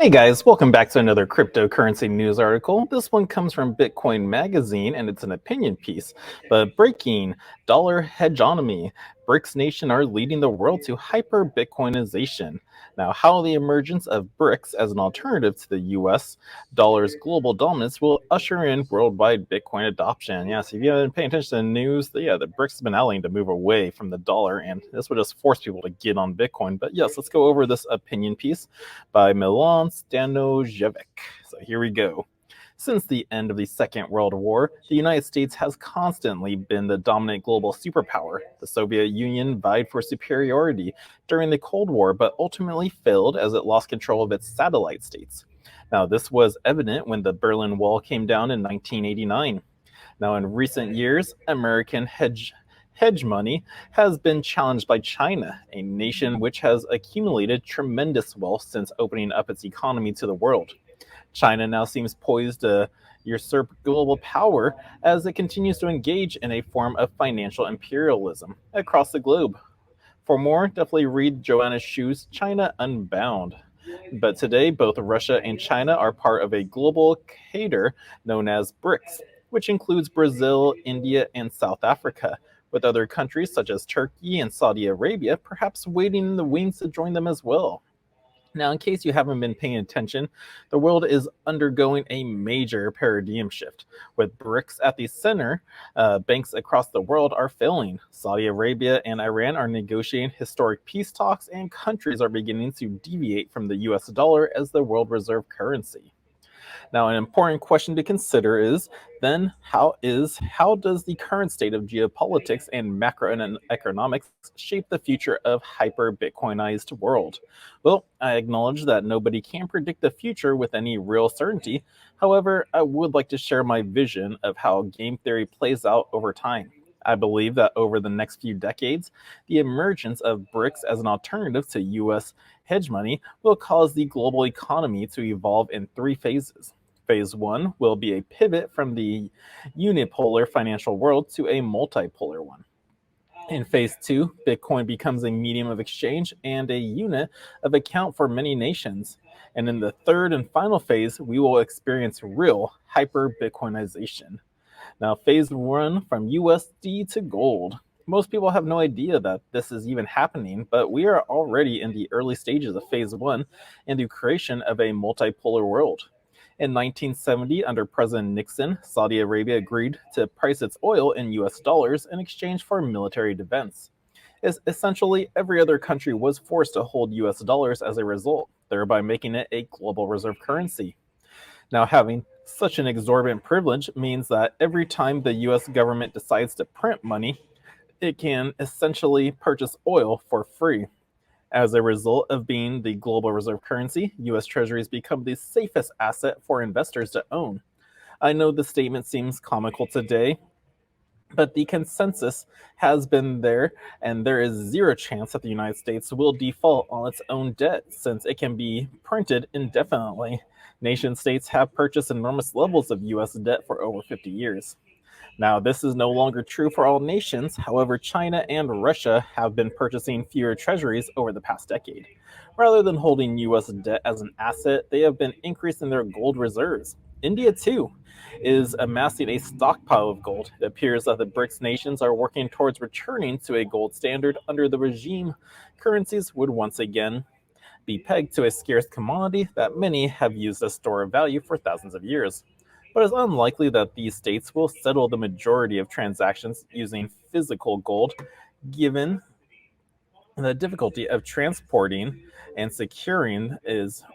Hey guys, welcome back to another cryptocurrency news article. This one comes from Bitcoin Magazine and it's an opinion piece. But breaking dollar hegemony. BRICS nation are leading the world to hyper-Bitcoinization. Now, how the emergence of BRICS as an alternative to the US dollar's global dominance will usher in worldwide Bitcoin adoption. Yeah, so if you haven't been paying attention to the news, the BRICS has been allying to move away from the dollar, and this will just force people to get on Bitcoin. But yes, let's go over this opinion piece by Milan Stanojevic. So here we go. Since the end of the Second World War, the United States has constantly been the dominant global superpower. The Soviet Union vied for superiority during the Cold War, but ultimately failed as it lost control of its satellite states. Now, this was evident when the Berlin Wall came down in 1989. Now, in recent years, American hegemony has been challenged by China, a nation which has accumulated tremendous wealth since opening up its economy to the world. China now seems poised to usurp global power as it continues to engage in a form of financial imperialism across the globe. For more, definitely read Joanna Shu's China Unbound. But today, both Russia and China are part of a global cadre known as BRICS, which includes Brazil, India, and South Africa, with other countries such as Turkey and Saudi Arabia perhaps waiting in the wings to join them as well. Now, in case you haven't been paying attention, the world is undergoing a major paradigm shift. With BRICS at the center, banks across the world are failing. Saudi Arabia and Iran are negotiating historic peace talks, and countries are beginning to deviate from the US dollar as the world reserve currency. Now, an important question to consider is then how does the current state of geopolitics and macroeconomics shape the future of hyper-Bitcoinized world? Well, I acknowledge that nobody can predict the future with any real certainty. However, I would like to share my vision of how game theory plays out over time. I believe that over the next few decades, the emergence of BRICS as an alternative to US hegemony will cause the global economy to evolve in three phases. Phase one will be a pivot from the unipolar financial world to a multipolar one. In phase two, Bitcoin becomes a medium of exchange and a unit of account for many nations. And in the third and final phase, we will experience real hyper-Bitcoinization. Now, phase one from USD to gold. Most people have no idea that this is even happening, but we are already in the early stages of phase one and the creation of a multipolar world. In 1970, under President Nixon, Saudi Arabia agreed to price its oil in US dollars in exchange for military defense. Essentially, every other country was forced to hold US dollars as a result, thereby making it a global reserve currency. Now, having such an exorbitant privilege means that every time the US government decides to print money, it can essentially purchase oil for free. As a result of being the global reserve currency, US Treasuries become the safest asset for investors to own. I know the statement seems comical today, but the consensus has been there, and there is zero chance that the United States will default on its own debt since it can be printed indefinitely. Nation states have purchased enormous levels of US debt for over 50 years. Now, this is no longer true for all nations. However, China and Russia have been purchasing fewer treasuries over the past decade. Rather than holding US debt as an asset, they have been increasing their gold reserves. India, too, is amassing a stockpile of gold. It appears that the BRICS nations are working towards returning to a gold standard under the regime. Currencies would once again be pegged to a scarce commodity that many have used as store of value for thousands of years. But it's unlikely that these states will settle the majority of transactions using physical gold, given the difficulty of transporting and securing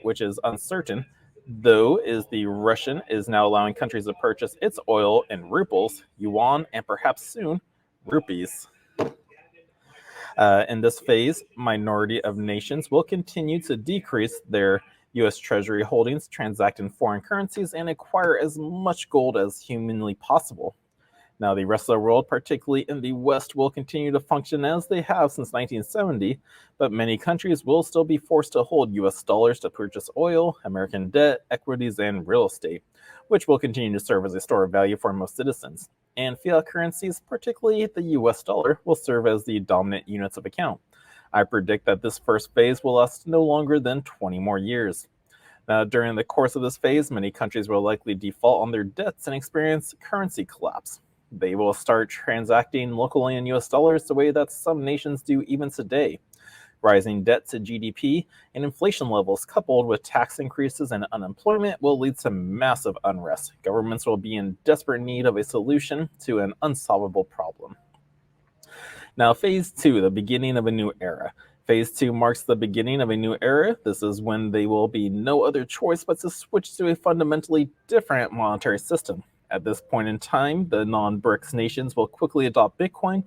which is uncertain, though is the Russian is now allowing countries to purchase its oil in rubles, yuan, and perhaps soon rupees. In this phase, minority of nations will continue to decrease their U.S. Treasury holdings, transact in foreign currencies, and acquire as much gold as humanly possible. Now, the rest of the world, particularly in the West, will continue to function as they have since 1970, but many countries will still be forced to hold US dollars to purchase oil, American debt, equities, and real estate, which will continue to serve as a store of value for most citizens. And fiat currencies, particularly the US dollar, will serve as the dominant units of account. I predict that this first phase will last no longer than 20 more years. Now, during the course of this phase, many countries will likely default on their debts and experience currency collapse. They will start transacting locally in US dollars the way that some nations do even today. Rising debt to GDP and inflation levels, coupled with tax increases and unemployment, will lead to massive unrest. Governments will be in desperate need of a solution to an unsolvable problem. Now, phase 2, the beginning of a new era. Phase 2 marks the beginning of a new era. This is when there will be no other choice but to switch to a fundamentally different monetary system. At this point in time, the non-BRICS nations will quickly adopt Bitcoin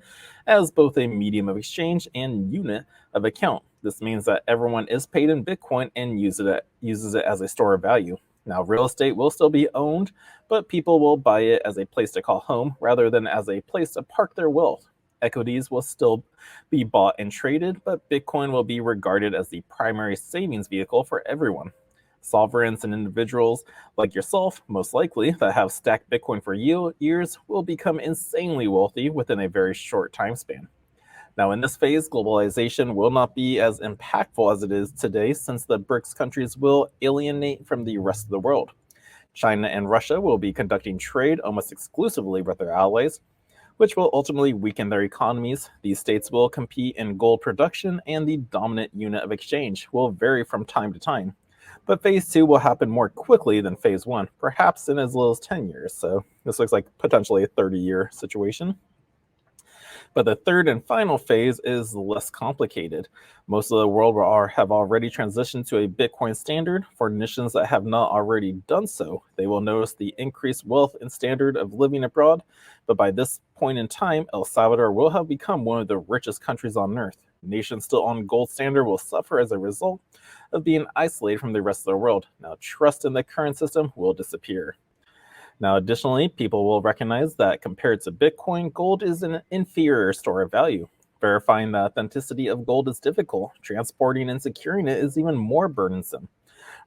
as both a medium of exchange and unit of account. This means that everyone is paid in Bitcoin and uses it as a store of value. Now, real estate will still be owned, but people will buy it as a place to call home rather than as a place to park their wealth. Equities will still be bought and traded, but Bitcoin will be regarded as the primary savings vehicle for everyone. Sovereigns and individuals like yourself, most likely, that have stacked Bitcoin for years, will become insanely wealthy within a very short time span. Now, in this phase, globalization will not be as impactful as it is today, since the BRICS countries will alienate from the rest of the world. China and Russia will be conducting trade almost exclusively with their allies, which will ultimately weaken their economies. These states will compete in gold production, and the dominant unit of exchange will vary from time to time. But phase 2 will happen more quickly than phase 1, perhaps in as little as 10 years. So this looks like potentially a 30-year situation. But the third and final phase is less complicated. Most of the world have already transitioned to a Bitcoin standard. For nations that have not already done so, they will notice the increased wealth and standard of living abroad. But by this point in time, El Salvador will have become one of the richest countries on earth. Nations still on gold standard will suffer as a result of being isolated from the rest of the world. Now, trust in the current system will disappear. Now, additionally, people will recognize that compared to Bitcoin, gold is an inferior store of value. Verifying the authenticity of gold is difficult. Transporting and securing it is even more burdensome.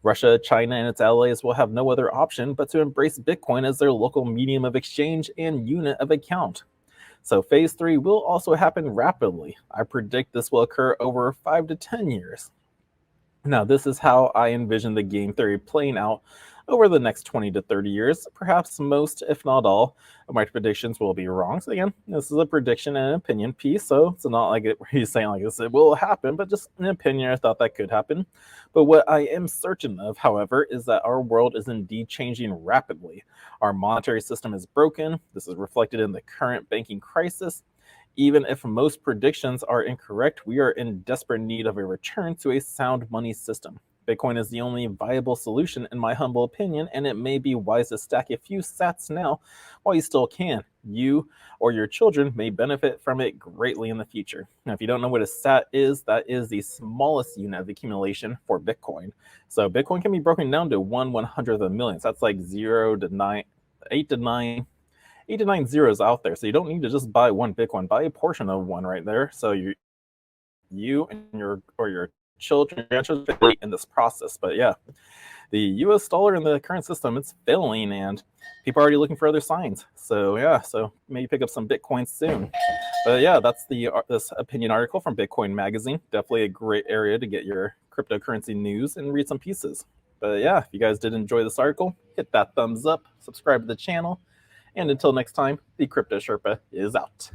Russia, China, and its allies will have no other option but to embrace Bitcoin as their local medium of exchange and unit of account. So phase 3 will also happen rapidly. I predict this will occur over 5 to 10 years. Now, this is how I envision the game theory playing out over the next 20 to 30 years. Perhaps most, if not all, of my predictions will be wrong. So again, this is a prediction and an opinion piece, so it's not like he's saying like this, it will happen, but just an opinion. I thought that could happen. But what I am certain of, however, is that our world is indeed changing rapidly. Our monetary system is broken. This is reflected in the current banking crisis. Even if most predictions are incorrect, we are in desperate need of a return to a sound money system. Bitcoin is the only viable solution, in my humble opinion, and it may be wise to stack a few sats now while you still can. You or your children may benefit from it greatly in the future. Now, if you don't know what a sat is, that is the smallest unit of accumulation for Bitcoin. So Bitcoin can be broken down to 1/100th of a million. So that's like 0 to 9, 8 to 9 zeros out there. So you don't need to just buy one Bitcoin, buy a portion of one right there. So you and your children, grandchildren in this process. But yeah, the US dollar in the current system, it's failing, and people are already looking for other signs. So yeah, so maybe pick up some Bitcoin soon. But yeah, that's this opinion article from Bitcoin Magazine. Definitely a great area to get your cryptocurrency news and read some pieces. But yeah, if you guys did enjoy this article, hit that thumbs up, subscribe to the channel, and until next time, the Crypto Sherpa is out.